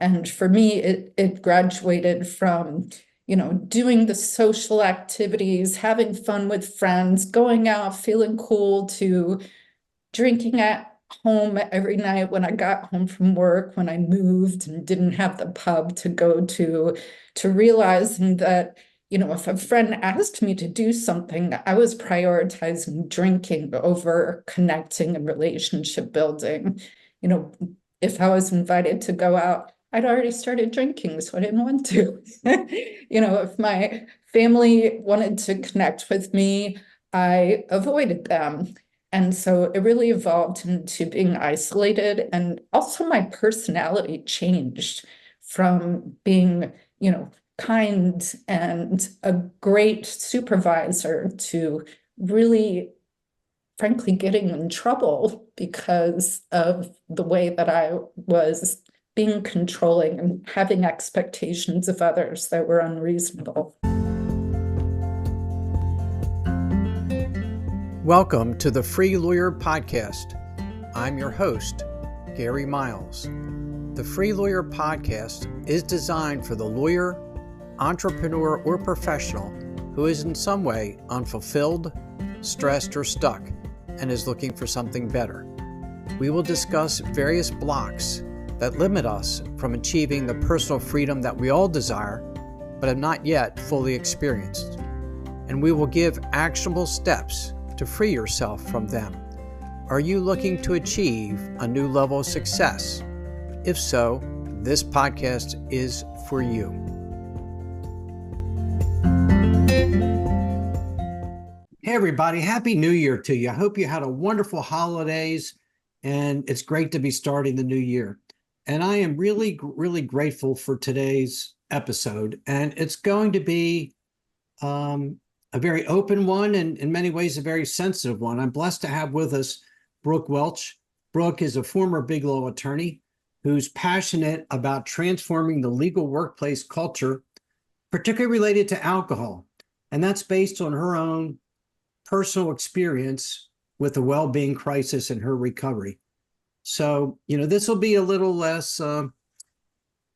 And for me, it graduated from, doing the social activities, having fun with friends, going out, feeling cool, to drinking at home every night when I got home from work, when I moved and didn't have the pub to go to realizing that, if a friend asked me to do something, I was prioritizing drinking over connecting and relationship building. You know, if I was invited to go out, I'd already started drinking, so I didn't want to. If my family wanted to connect with me, I avoided them. And so it really evolved into being isolated. And also my personality changed from being, kind and a great supervisor to really, frankly, getting in trouble because of the way that I was being controlling and having expectations of others that were unreasonable. Welcome to the Free Lawyer Podcast. I'm your host, Gary Miles. The Free Lawyer Podcast is designed for the lawyer, entrepreneur, or professional who is in some way unfulfilled, stressed, or stuck and is looking for something better. We will discuss various blocks that limit us from achieving the personal freedom that we all desire, but have not yet fully experienced. And we will give actionable steps to free yourself from them. Are you looking to achieve a new level of success? If so, this podcast is for you. Hey everybody, Happy New Year to you. I hope you had a wonderful holidays, and it's great to be starting the new year. And I am really, really grateful for today's episode, and it's going to be a very open one and in many ways a very sensitive one. I'm blessed to have with us Brooke Welch. Brooke is a former big law attorney who's passionate about transforming the legal workplace culture, particularly related to alcohol. And that's based on her own personal experience with the well-being crisis and her recovery. So, this will be a little less, a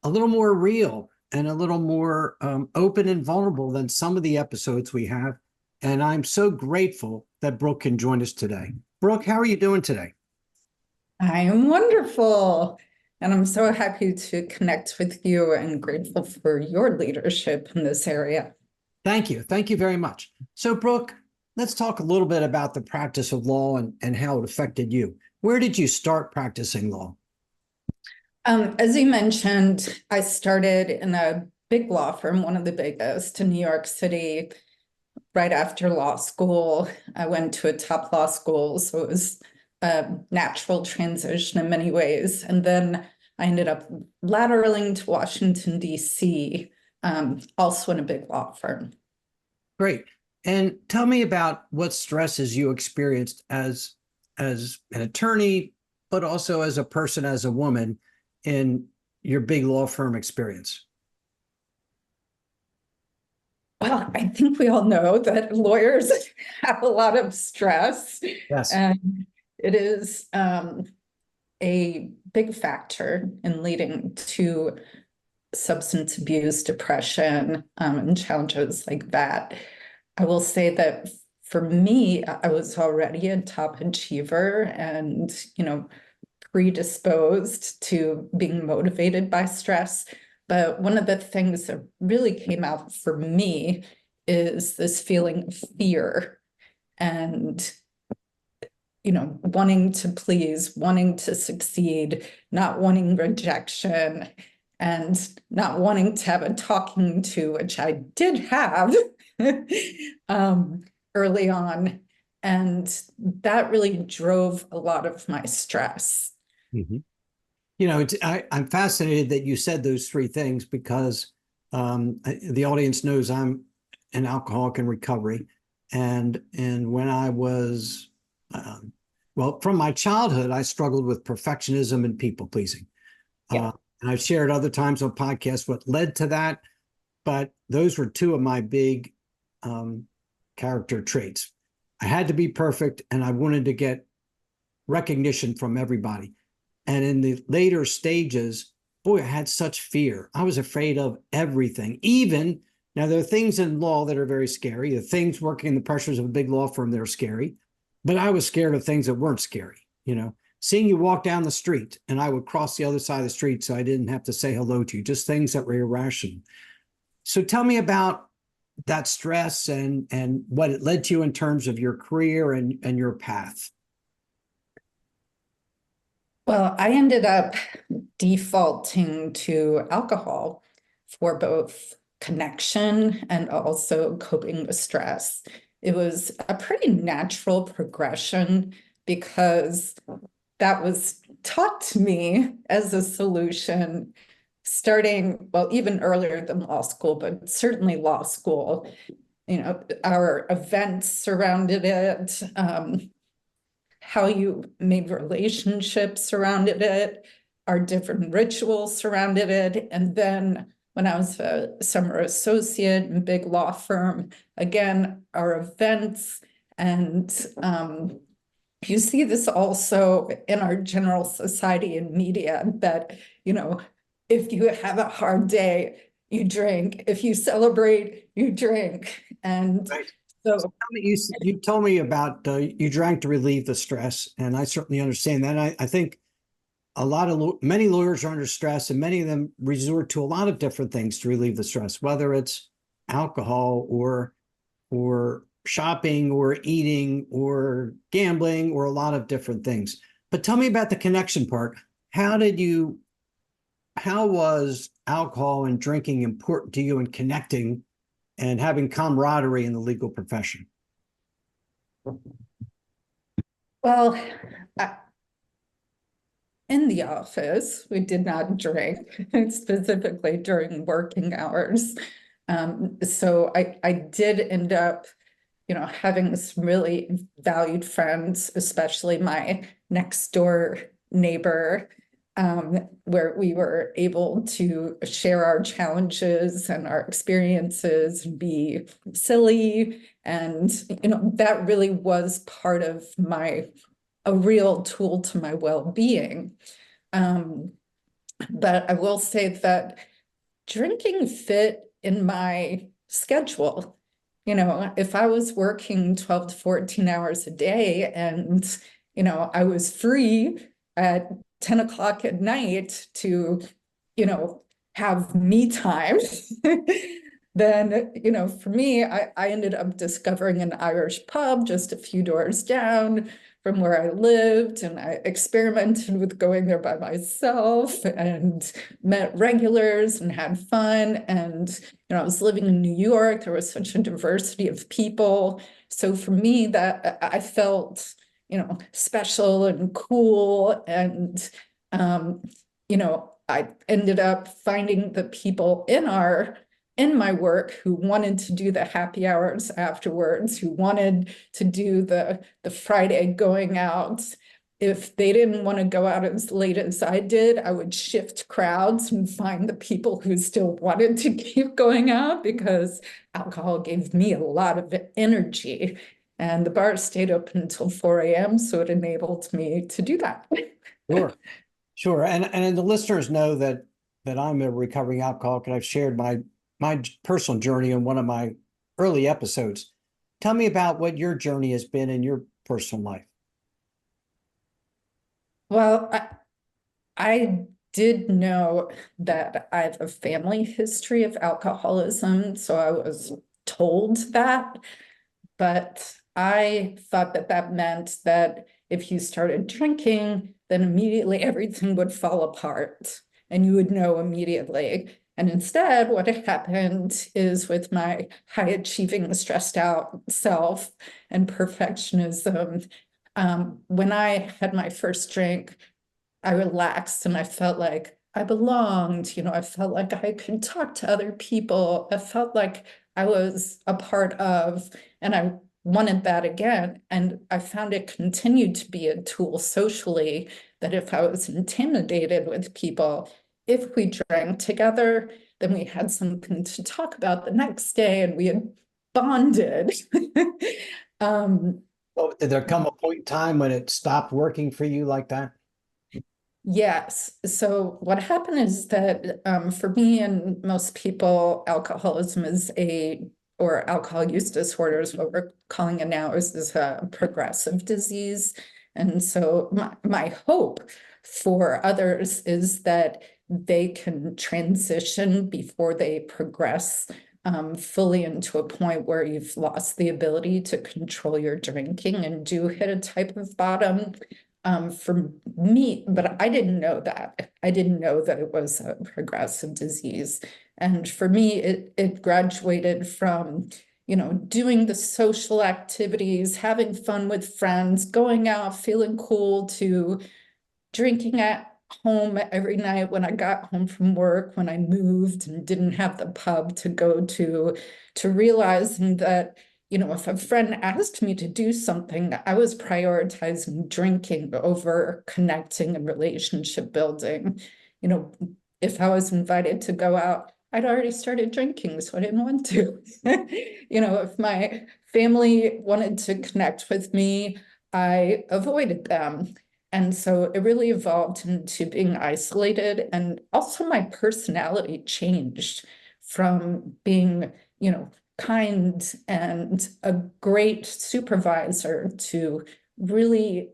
little more real and a little more open and vulnerable than some of the episodes we have. And I'm so grateful that Brooke can join us today. Brooke, how are you doing today? I am wonderful. And I'm so happy to connect with you and grateful for your leadership in this area. Thank you. Thank you very much. So, Brooke, let's talk a little bit about the practice of law and how it affected you. Where did you start practicing law? As you mentioned, I started in a big law firm, one of the biggest in New York City, right after law school. I went to a top law school, so it was a natural transition in many ways. And then I ended up lateraling to Washington, D.C., also in a big law firm. Great. And tell me about what stresses you experienced as an attorney, but also as a person, as a woman, in your big law firm experience. Well, I think we all know that lawyers have a lot of stress. Yes. And it is a big factor in leading to substance abuse, depression, and challenges like that. I will say that for me, I was already a top achiever and, predisposed to being motivated by stress. But one of the things that really came out for me is this feeling of fear and, wanting to please, wanting to succeed, not wanting rejection, and not wanting to have a talking to, which I did have early on. And that really drove a lot of my stress. Mm-hmm. I'm fascinated that you said those three things because the audience knows I'm an alcoholic in recovery. And when I was, from my childhood, I struggled with perfectionism and people pleasing. Yeah. And I've shared other times on podcasts what led to that. But those were two of my big character traits. I had to be perfect and I wanted to get recognition from everybody. And in the later stages, boy, I had such fear. I was afraid of everything. Even now, there are things in law that are very scary. The things working in the pressures of a big law firm that are scary, but I was scared of things that weren't scary. Seeing you walk down the street, and I would cross the other side of the street so I didn't have to say hello to you, just things that were irrational. So tell me about that stress and what it led to you in terms of your career and your path. Well, I ended up defaulting to alcohol for both connection and also coping with stress. It was a pretty natural progression because that was taught to me as a solution starting, well, even earlier than law school, but certainly law school. Our events surrounded it. How you made relationships surrounded it, our different rituals surrounded it. And then when I was a summer associate in a big law firm, again, our events. And you see this also in our general society and media that, if you have a hard day, you drink. If you celebrate, you drink. And Right. so You told me about you drank to relieve the stress, and I certainly understand that. I think many lawyers are under stress, and many of them resort to a lot of different things to relieve the stress, whether it's alcohol or shopping or eating or gambling or a lot of different things. But tell me about the connection part. How was alcohol and drinking important to you in connecting and having camaraderie in the legal profession? well, in the office, we did not drink, specifically during working hours. So I did end up, having some really valued friends, especially my next door neighbor, where we were able to share our challenges and our experiences and be silly. And, that really was part of a real tool to my well-being. But I will say that drinking fit in my schedule. If I was working 12 to 14 hours a day and, I was free at 10 o'clock at night to, have me time, then, for me, I ended up discovering an Irish pub just a few doors down from where I lived, and I experimented with going there by myself and met regulars and had fun. And, I was living in New York. There was such a diversity of people. So for me, that I felt, special and cool. And, I ended up finding the people in my work who wanted to do the happy hours afterwards, who wanted to do the Friday going out. If they didn't want to go out as late as I did, I would shift crowds and find the people who still wanted to keep going out, because alcohol gave me a lot of energy. And the bar stayed open until 4 a.m., so it enabled me to do that. Sure. Sure. And the listeners know that I'm a recovering alcoholic, and I've shared my personal journey in one of my early episodes. Tell me about what your journey has been in your personal life. Well, I did know that I have a family history of alcoholism, so I was told that, but I thought that meant that if you started drinking, then immediately everything would fall apart and you would know immediately. And instead, what had happened is, with my high achieving, stressed out self and perfectionism, when I had my first drink, I relaxed and I felt like I belonged. I felt like I could talk to other people. I felt like I was a part of, and I wanted that again. And I found it continued to be a tool socially, that if I was intimidated with people, if we drank together, then we had something to talk about the next day and we had bonded. Well, did there come a point in time when it stopped working for you like that? Yes. So what happened is that for me and most people, alcoholism is or alcohol use disorder is what we're calling it now, is a progressive disease. And so my hope for others is that they can transition before they progress fully into a point where you've lost the ability to control your drinking and do hit a type of bottom for me, but I didn't know that. I didn't know that it was a progressive disease. And for me, it graduated from, doing the social activities, having fun with friends, going out, feeling cool, to drinking at home every night when I got home from work, when I moved and didn't have the pub to go to realizing that, if a friend asked me to do something, I was prioritizing drinking over connecting and relationship building. You know, if I was invited to go out, I'd already started drinking, so I didn't want to. If my family wanted to connect with me, I avoided them. And so it really evolved into being isolated. And also my personality changed from being, kind and a great supervisor to really,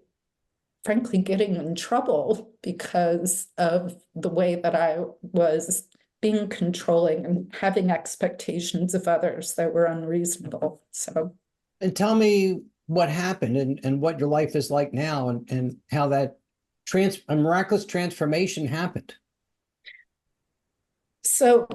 frankly, getting in trouble because of the way that I was being controlling and having expectations of others that were unreasonable. So. And tell me what happened and what your life is like now and how that a miraculous transformation happened. So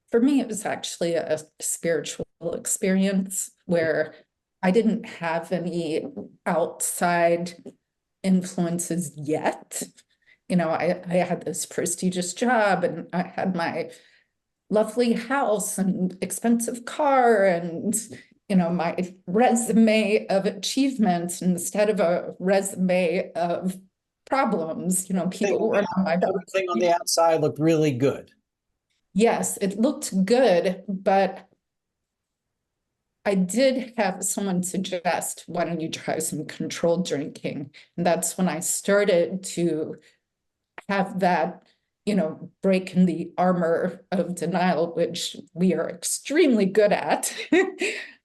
for me, it was actually a spiritual experience where I didn't have any outside influences yet. I had this prestigious job and I had my lovely house and expensive car and my resume of achievements instead of a resume of problems. People were on my back. Everything on the outside looked really good. Yes, it looked good, but I did have someone suggest, why don't you try some controlled drinking? And that's when I started to have that, break in the armor of denial, which we are extremely good at,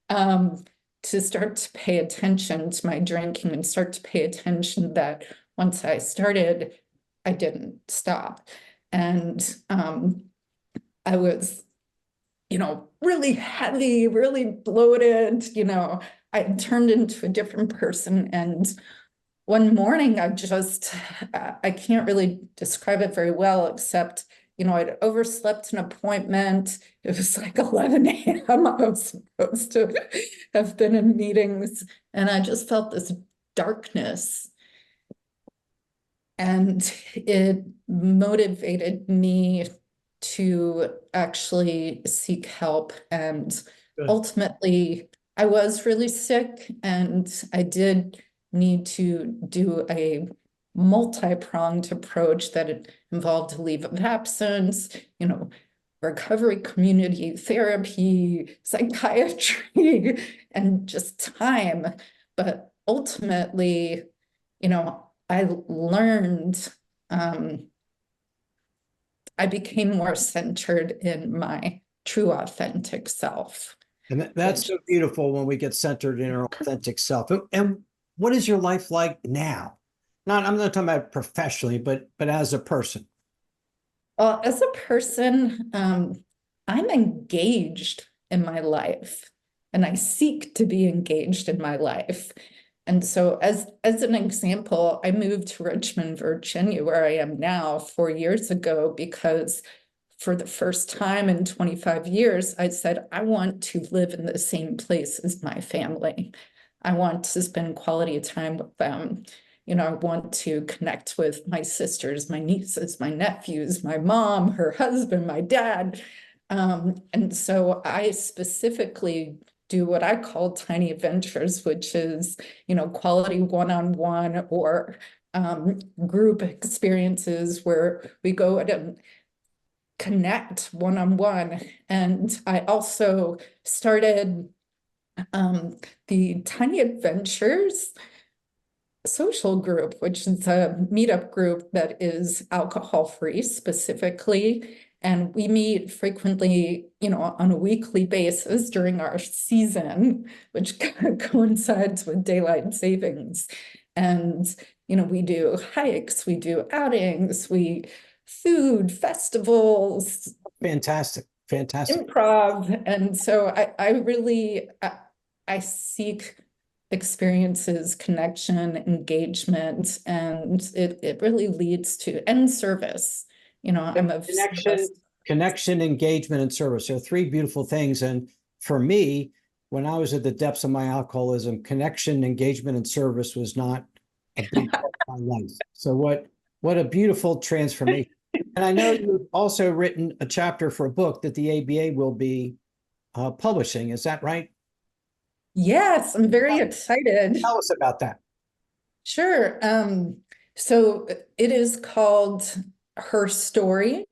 to start to pay attention to my drinking and start to pay attention that once I started, I didn't stop. And I was, really heavy, really bloated, I turned into a different person. And one morning I can't really describe it very well, except, I'd overslept an appointment. It was like 11 a.m. I was supposed to have been in meetings. And I just felt this darkness. And it motivated me to actually seek help. And Good. ultimately, I was really sick and I did need to do a multi-pronged approach that involved a leave of absence, recovery, community therapy, psychiatry, and just time. But ultimately, I learned, I became more centered in my true authentic self. And that's so beautiful when we get centered in our authentic self. And what is your life like now? I'm not talking about professionally, but as a person. Well, as a person, I'm engaged in my life and I seek to be engaged in my life. And so as an example, I moved to Richmond, Virginia, where I am now 4 years ago, because for the first time in 25 years, I said, I want to live in the same place as my family. I want to spend quality time with them. I want to connect with my sisters, my nieces, my nephews, my mom, her husband, my dad. And so I specifically do what I call tiny adventures, which is, quality one-on-one or group experiences where we go and connect one-on-one. And I also started the tiny adventures social group, which is a meetup group that is alcohol-free specifically. And we meet frequently, on a weekly basis during our season, which coincides with daylight savings. And, we do hikes, we do outings, food, festivals, Fantastic. Fantastic. improv. And so I really, I seek experiences, connection, engagement, and it really leads to end service. I'm of Connection, connection, engagement, and service. So three beautiful things. And for me, when I was at the depths of my alcoholism, connection, engagement, and service was not a big part of my life. So what a beautiful transformation. And I know you've also written a chapter for a book that the ABA will be publishing. Is that right? Yes, I'm very excited. Tell us about that. Sure. So it is called Her Story.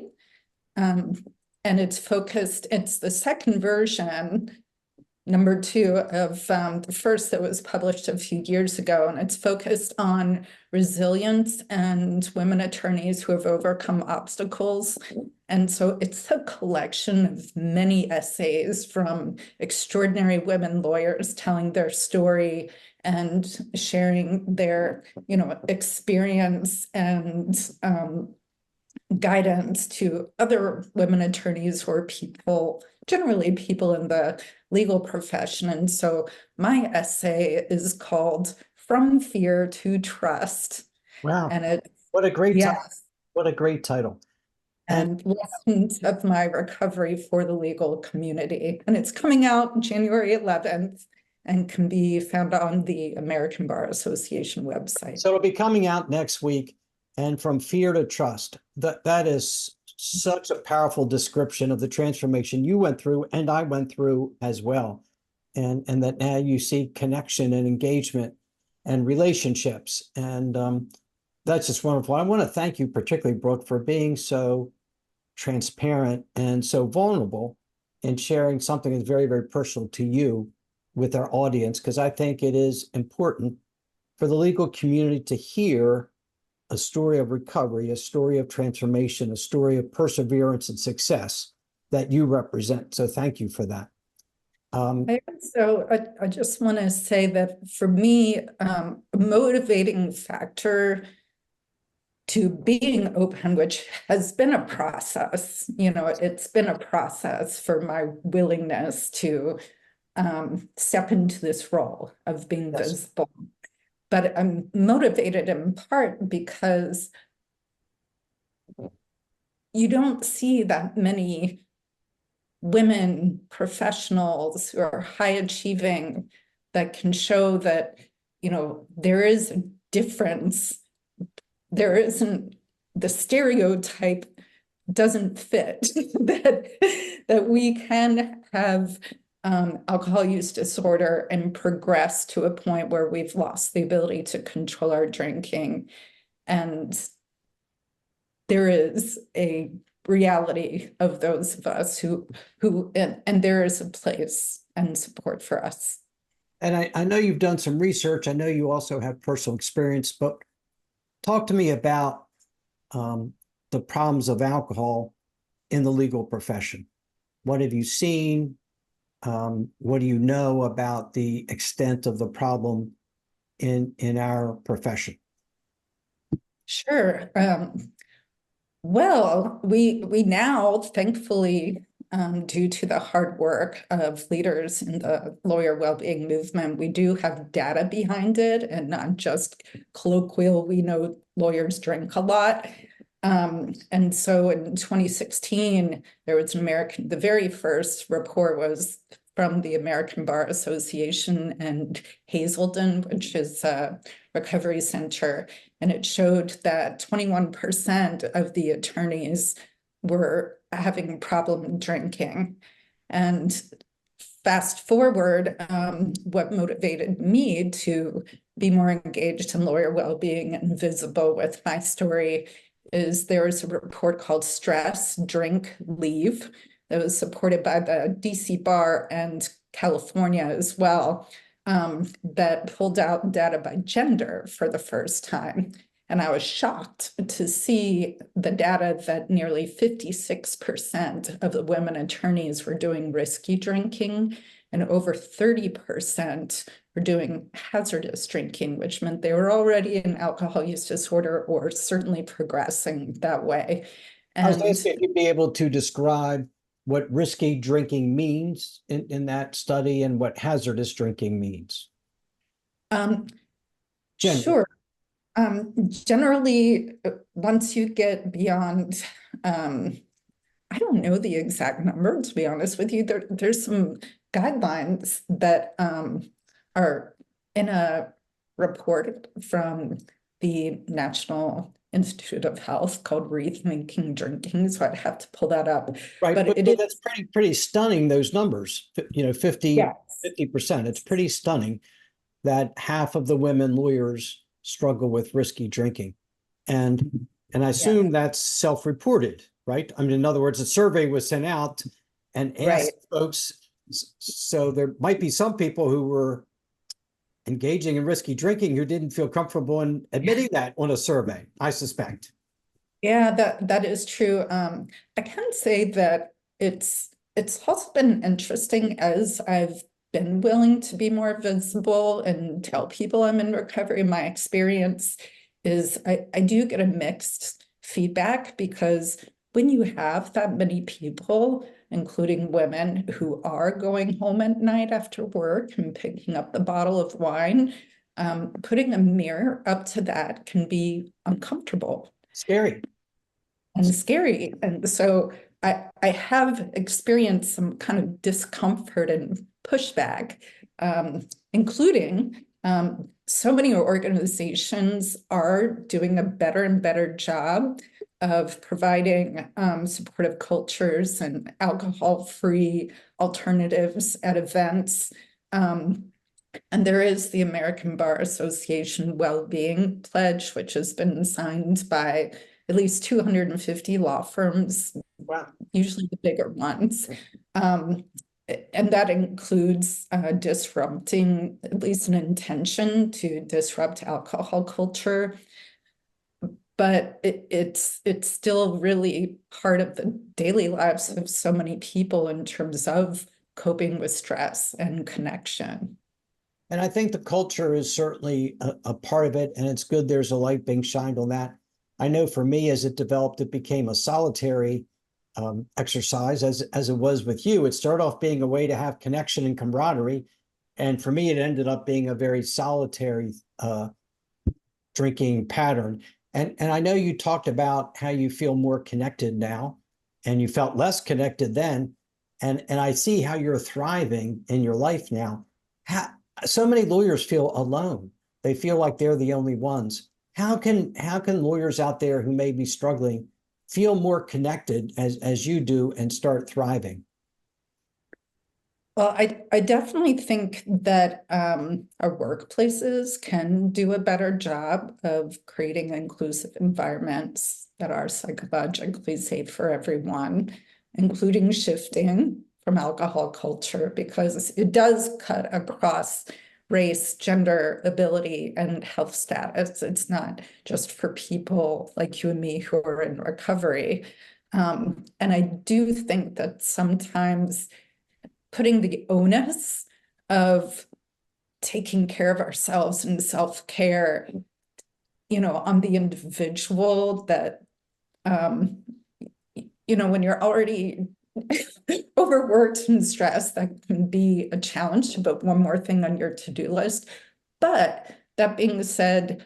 And it's the second version, number 2 of the first that was published a few years ago, and it's focused on resilience and women attorneys who have overcome obstacles. And so it's a collection of many essays from extraordinary women lawyers telling their story and sharing their, experience and guidance to other women attorneys or generally people in the legal profession. And so my essay is called From Fear to Trust. Wow. And what a great title. yes. What a great title. And lessons of my recovery for the legal community. And it's coming out January 11th and can be found on the American Bar Association website. So it'll be coming out next week. And From Fear to Trust. That is such a powerful description of the transformation you went through and I went through as well. And that now you see connection and engagement and relationships. And that's just wonderful. I want to thank you particularly, Brooke, for being so transparent and so vulnerable in sharing something that's very, very personal to you with our audience, because I think it is important for the legal community to hear a story of recovery, a story of transformation, a story of perseverance and success that you represent. So thank you for that. I just want to say that for me, a motivating factor to being open, which has been a process, it's been a process for my willingness to step into this role of being visible. But I'm motivated in part because you don't see that many women professionals who are high achieving that can show that, there is a difference. There isn't, the stereotype doesn't fit that we can have alcohol use disorder and progress to a point where we've lost the ability to control our drinking. And there is a reality of those of us who and there is a place and support for us. And I know you've done some research. I know you also have personal experience, but talk to me about the problems of alcohol in the legal profession. What have you seen? What do you know about the extent of the problem in our profession? Sure. Well, we now, thankfully, due to the hard work of leaders in the lawyer well-being movement, we do have data behind it and not just colloquial, we know lawyers drink a lot. And so in 2016, there was the very first report was from the American Bar Association and Hazelden, which is a recovery center. And it showed that 21% of the attorneys were having a problem drinking. And fast forward, what motivated me to be more engaged in lawyer well-being and visible with my story is there was a report called Stress, Drink, Leave that was supported by the DC Bar and California as well, that pulled out data by gender for the first time. And I was shocked to see the data that nearly 56% of the women attorneys were doing risky drinking, and over 30% were doing hazardous drinking, which meant they were already in alcohol use disorder or certainly progressing that way. I was And asking if you'd be able to describe what risky drinking means in that study and what hazardous drinking means. um, Gender. sure. Generally, once you get beyond, I don't know the exact number, to be honest with you. There's some guidelines that are in a report from the National Institute of Health called Rethinking Drinking. So I'd have to pull that up. Right, But it but is, that's pretty stunning, those numbers. You know, 50, yes, 50%. It's pretty stunning that half of the women lawyers struggle with risky drinking. And I yeah, assume that's self-reported, right? I mean, in other words, a survey was sent out and right. asked folks. So there might be some people who were engaging in risky drinking who didn't feel comfortable in admitting that on a survey, I suspect. Yeah, that is true. I can say that it's also been interesting as I've been willing to be more visible and tell people I'm in recovery. My experience is I do get a mixed feedback because when you have that many people, including women who are going home at night after work and picking up the bottle of wine, putting a mirror up to that can be uncomfortable Scary. and scary. And so I have experienced some kind of discomfort and pushback, including so many organizations are doing a better and better job of providing supportive cultures and alcohol-free alternatives at events. And there is the American Bar Association Wellbeing Pledge, which has been signed by at least 250 law firms, Wow. usually the bigger ones. Um, and that includes disrupting, at least an intention to disrupt alcohol culture. But it's still really part of the daily lives of so many people in terms of coping with stress and connection. And I think the culture is certainly a part of it, and it's good there's a light being shined on that. I know for me, as it developed, it became a solitary exercise, as it was with you. It started off being a way to have connection and camaraderie, and for me, it ended up being a very solitary drinking pattern. And I know you talked about how you feel more connected now, and you felt less connected then, and I see how you're thriving in your life now. So many lawyers feel alone. They feel like they're the only ones. How can lawyers out there who may be struggling feel more connected as you do and start thriving? Well, I definitely think that our workplaces can do a better job of creating inclusive environments that are psychologically safe for everyone, including shifting from alcohol culture, because it does cut across race, gender, ability, and health status. It's not just for people like you and me who are in recovery. And I do think that sometimes putting the onus of taking care of ourselves and self-care, on the individual that, when you're already overworked and stressed, that can be a challenge to put one more thing on your to-do list. But that being said,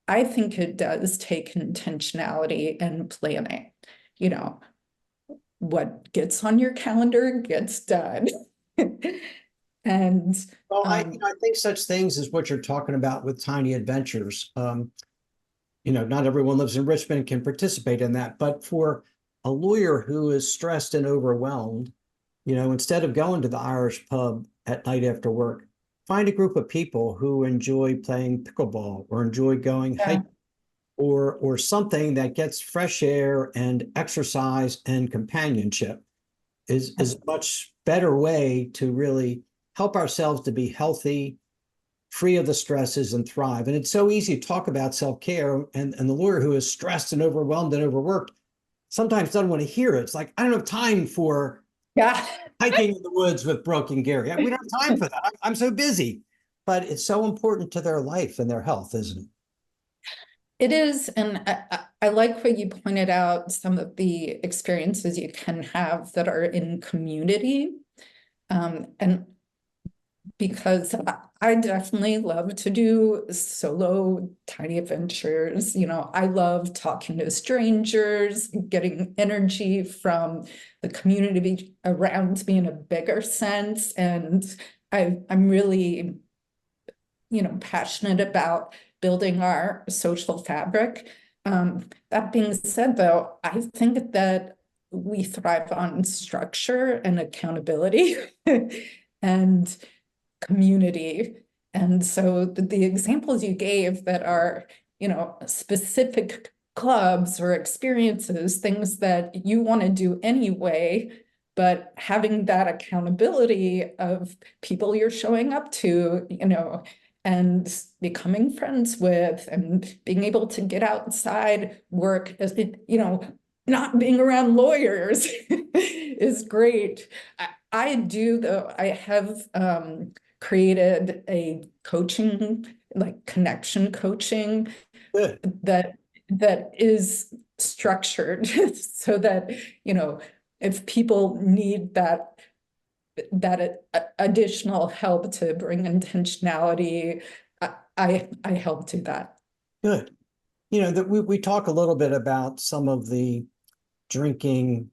I think it does take intentionality and planning. What gets on your calendar gets done. And Well, I think such things as what you're talking about with tiny adventures. Not everyone lives in Richmond can participate in that, but for a lawyer who is stressed and overwhelmed, instead of going to the Irish pub at night after work, find a group of people who enjoy playing pickleball or enjoy going yeah, hiking or something that gets fresh air and exercise and companionship is a much better way to really help ourselves to be healthy, free of the stresses, and thrive. And it's so easy to talk about self-care, and the lawyer who is stressed and overwhelmed and overworked sometimes doesn't want to hear it. It's like, I don't have time for Yeah. hiking in the woods with Brooke and Gary. We don't have time for that. I'm so busy. But it's so important to their life and their health, isn't it? It is, and I like what you pointed out, some of the experiences you can have that are in community. And because I definitely love to do solo tiny adventures. I love talking to strangers, getting energy from the community around me in a bigger sense. And I'm really, passionate about building our social fabric. That being said, though, I think that we thrive on structure and accountability and community. And so the examples you gave that are, specific clubs or experiences, things that you want to do anyway, but having that accountability of people you're showing up to, and becoming friends with and being able to get outside work as not being around lawyers is great. I do though, I have created a coaching, like connection coaching Good. that is structured so that, if people need that additional help to bring intentionality, I help do that. Good. That we talk a little bit about some of the drinking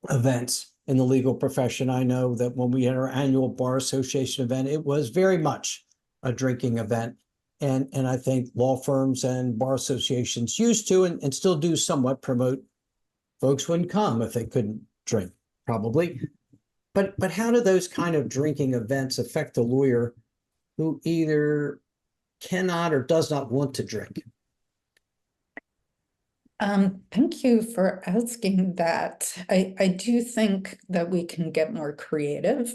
events in the legal profession. I know that when we had our annual Bar Association event, it was very much a drinking event. And I think law firms and bar associations used to and still do somewhat promote folks wouldn't come if they couldn't drink, probably. But how do those kind of drinking events affect a lawyer who either cannot or does not want to drink? Thank you for asking that. I do think that we can get more creative.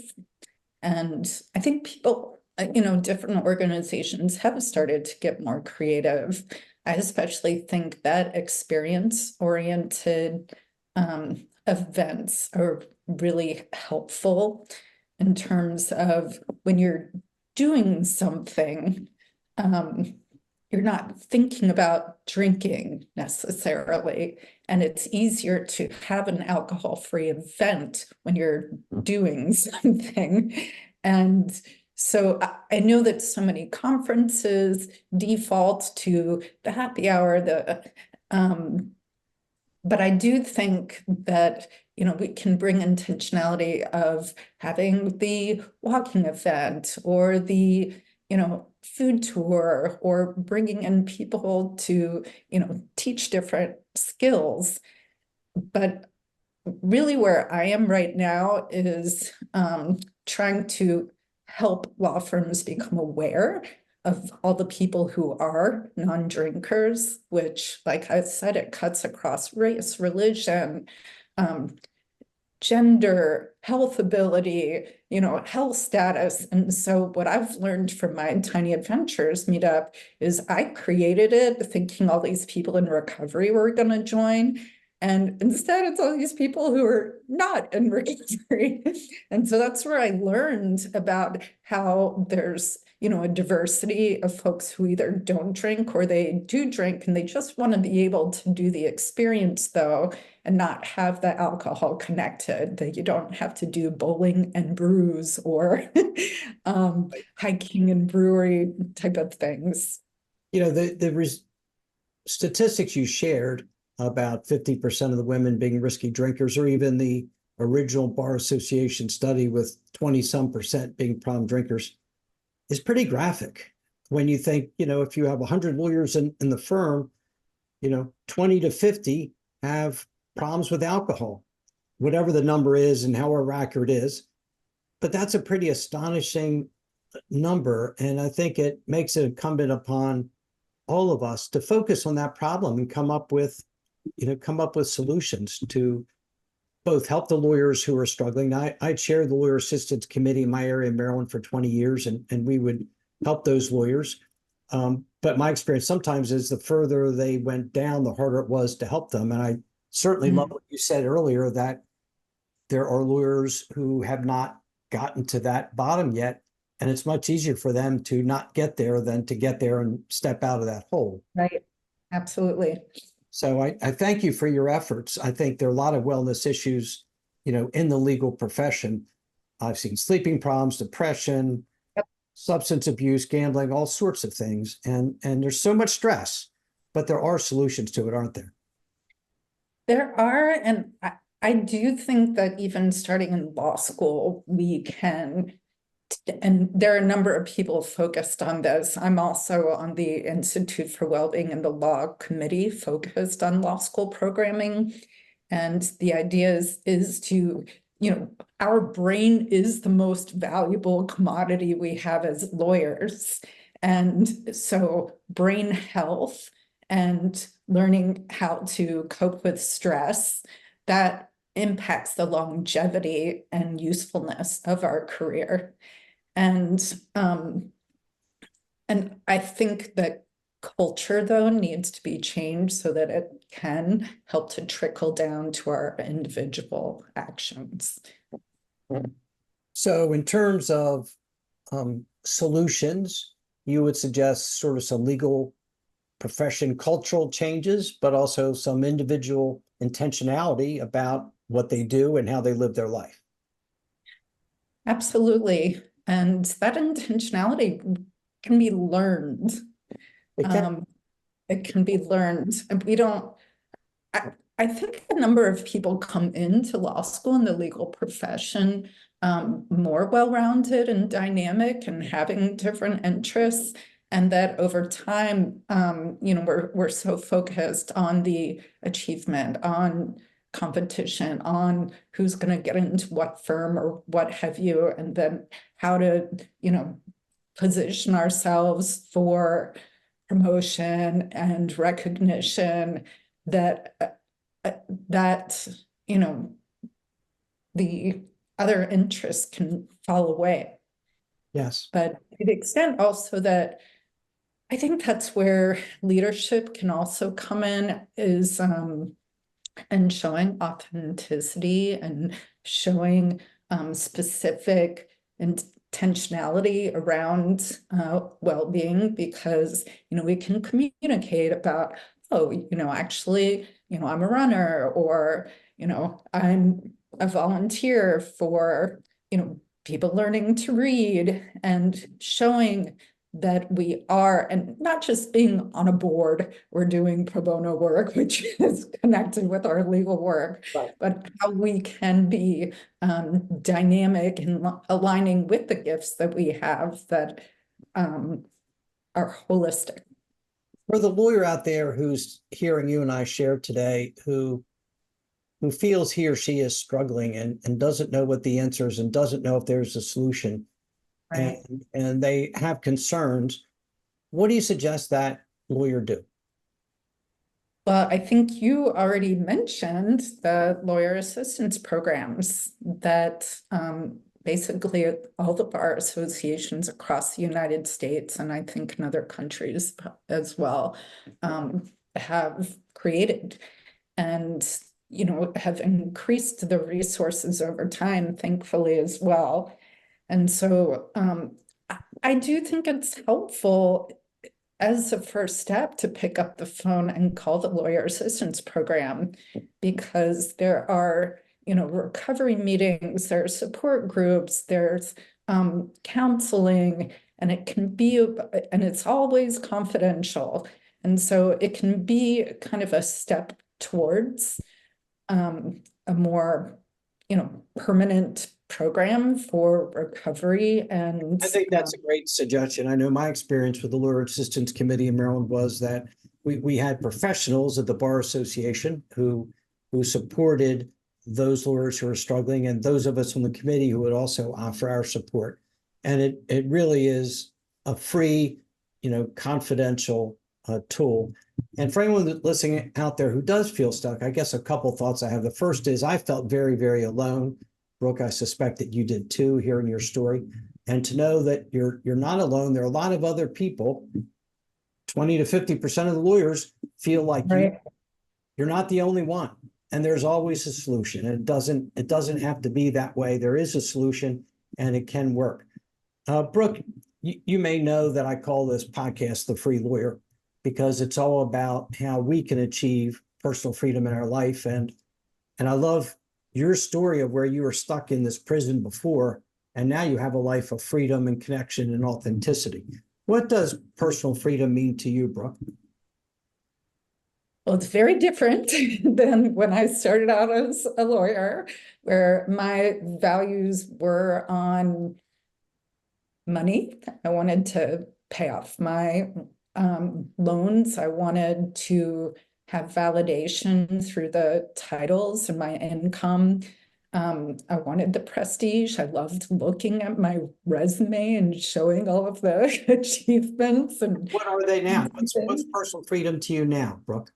And I think people, different organizations have started to get more creative. I especially think that experience-oriented events are really helpful in terms of when you're doing something, you're not thinking about drinking necessarily. And it's easier to have an alcohol-free event when you're doing something. And so I know that so many conferences default to the happy hour, but I do think that, we can bring intentionality of having the walking event or the, food tour, or bringing in people to, teach different skills. But really where I am right now is trying to help law firms become aware of all the people who are non-drinkers, which, like I said, it cuts across race, religion, gender, health ability, health status. And so what I've learned from my Tiny Adventures meetup is I created it thinking all these people in recovery were going to join. And instead, it's all these people who are not in recovery. And so that's where I learned about how there's, a diversity of folks who either don't drink or they do drink, and they just want to be able to do the experience, though, and not have the alcohol connected, that you don't have to do bowling and brews or hiking and brewery type of things. The statistics you shared about 50% of the women being risky drinkers, or even the original Bar Association study with 20-some% being problem drinkers, is pretty graphic. When you think, if you have 100 lawyers in the firm, 20 to 50 have problems with alcohol, whatever the number is and however accurate it is. But that's a pretty astonishing number. And I think it makes it incumbent upon all of us to focus on that problem and come up with solutions to both help the lawyers who are struggling. I chaired the Lawyer Assistance Committee in my area in Maryland for 20 years, and we would help those lawyers. But my experience sometimes is the further they went down, the harder it was to help them. And I certainly love what you said earlier, that there are lawyers who have not gotten to that bottom yet. And it's much easier for them to not get there than to get there and step out of that hole. Right. Absolutely. So I thank you for your efforts. I think there are a lot of wellness issues, in the legal profession. I've seen sleeping problems, depression, Yep. substance abuse, gambling, all sorts of things. And there's so much stress, but there are solutions to it, aren't there? There are, and I do think that even starting in law school, we can, and there are a number of people focused on this. I'm also on the Institute for Wellbeing and the Law Committee focused on law school programming. And the idea is to, our brain is the most valuable commodity we have as lawyers. And so brain health and learning how to cope with stress, that impacts the longevity and usefulness of our career. And I think that culture, though, needs to be changed so that it can help to trickle down to our individual actions. So in terms of solutions, you would suggest sort of some legal profession cultural changes, but also some individual intentionality about what they do and how they live their life. Absolutely. And that intentionality can be learned. It can be learned. And we don't, I think a number of people come into law school in the legal profession more well-rounded and dynamic and having different interests. And that over time, we're so focused on the achievement, on competition, on who's going to get into what firm or what have you, and then how to, position ourselves for promotion and recognition, that the other interests can fall away. Yes. But to the extent also that I think that's where leadership can also come in, is and showing authenticity and showing specific intentionality around well-being, because we can communicate about, actually, I'm a runner, or I'm a volunteer for people learning to read, and showing that we are, and not just being on a board or doing pro bono work, which is connected with our legal work, Right. but how we can be dynamic and aligning with the gifts that we have that are holistic. For the lawyer out there who's hearing you and I share today, who feels he or she is struggling and doesn't know what the answer is and doesn't know if there's a solution, Right. and they have concerns, what do you suggest that lawyer do? Well, I think you already mentioned the lawyer assistance programs that basically all the bar associations across the United States, and I think in other countries as well, have created, and have increased the resources over time, thankfully, as well. And so I do think it's helpful as a first step to pick up the phone and call the lawyer assistance program, because there are, recovery meetings, there are support groups, there's counseling, and it can be, and it's always confidential. And so it can be kind of a step towards a more, permanent program for recovery. And I think that's a great suggestion. I know my experience with the Lawyer Assistance Committee in Maryland was that we had professionals at the Bar Association who supported those lawyers who are struggling, and those of us on the committee who would also offer our support. And it really is a free, confidential tool. And for anyone that's listening out there who does feel stuck, I guess a couple thoughts I have. The first is I felt very, very alone. Brooke, I suspect that you did too, hearing your story. And to know that you're not alone. There are a lot of other people, 20 to 50% of the lawyers feel like you're not the only one. And there's always a solution. And it doesn't have to be that way. There is a solution and it can work. Brooke, you may know that I call this podcast The Free Lawyer because it's all about how we can achieve personal freedom in our life. And I love your story of where you were stuck in this prison before, and now you have a life of freedom and connection and authenticity. What does personal freedom mean to you, Brooke? Well, it's very different than when I started out as a lawyer, where my values were on money. I wanted to pay off my loans. I wanted to have validation through the titles and my income. I wanted the prestige. I loved looking at my resume and showing all of the achievements. And what are they now? What's personal freedom to you now, Brooke?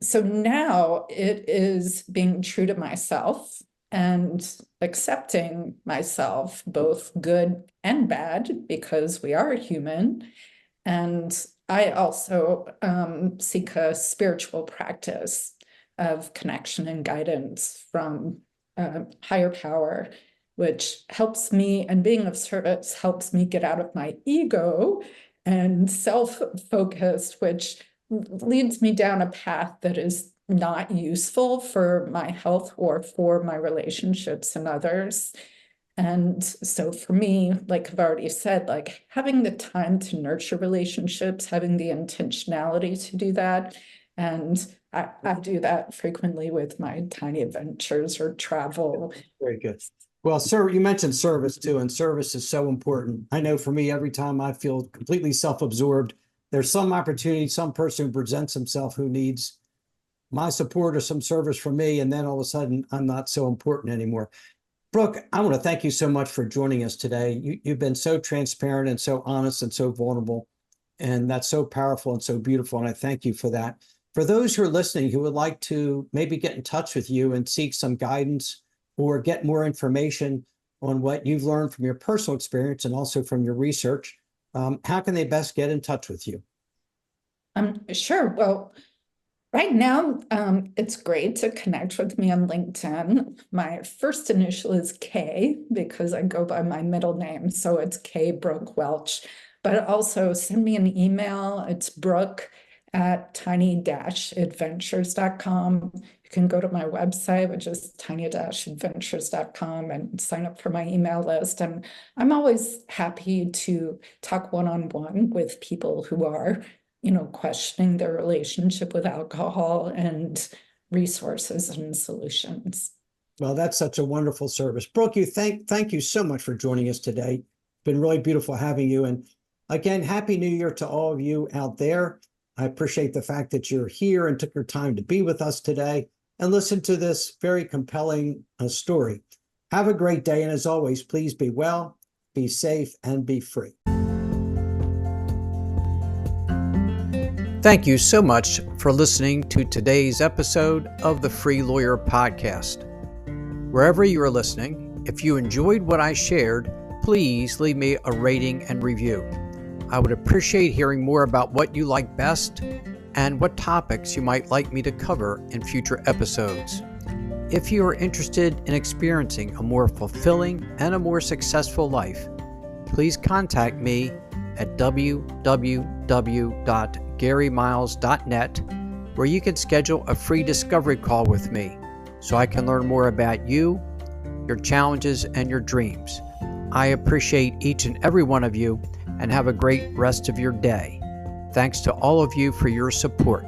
So now it is being true to myself and accepting myself, both good and bad, because we are human. And I also seek a spiritual practice of connection and guidance from higher power, which helps me, and being of service helps me get out of my ego and self-focused, which leads me down a path that is not useful for my health or for my relationships and others. And so for me, like I've already said, like having the time to nurture relationships, having the intentionality to do that. And I do that frequently with my tiny adventures or travel. Very good. Well, sir, you mentioned service too, and service is so important. I know for me, every time I feel completely self-absorbed, there's some opportunity, some person who presents himself who needs my support or some service from me, and then all of a sudden, I'm not so important anymore. Brooke, I want to thank you so much for joining us today. You've been so transparent and so honest and so vulnerable, and that's so powerful and so beautiful, and I thank you for that. For those who are listening who would like to maybe get in touch with you and seek some guidance or get more information on what you've learned from your personal experience and also from your research, how can they best get in touch with you? Sure. Well, right now, it's great to connect with me on LinkedIn. My first initial is K because I go by my middle name. So it's K Brooke Welch. But also send me an email. It's brooke@tiny-adventures.com. You can go to my website, which is tiny-adventures.com, and sign up for my email list. And I'm always happy to talk one-on-one with people who are, questioning their relationship with alcohol and resources and solutions. Well, that's such a wonderful service. Brooke, thank you so much for joining us today. It's been really beautiful having you. And again, Happy New Year to all of you out there. I appreciate the fact that you're here and took your time to be with us today and listen to this very compelling story. Have a great day. And as always, please be well, be safe, and be free. Thank you so much for listening to today's episode of the Free Lawyer Podcast. Wherever you are listening, if you enjoyed what I shared, please leave me a rating and review. I would appreciate hearing more about what you like best and what topics you might like me to cover in future episodes. If you are interested in experiencing a more fulfilling and a more successful life, please contact me at www.garymiles.net, where you can schedule a free discovery call with me so I can learn more about you, your challenges, and your dreams. I appreciate each and every one of you and have a great rest of your day. Thanks to all of you for your support.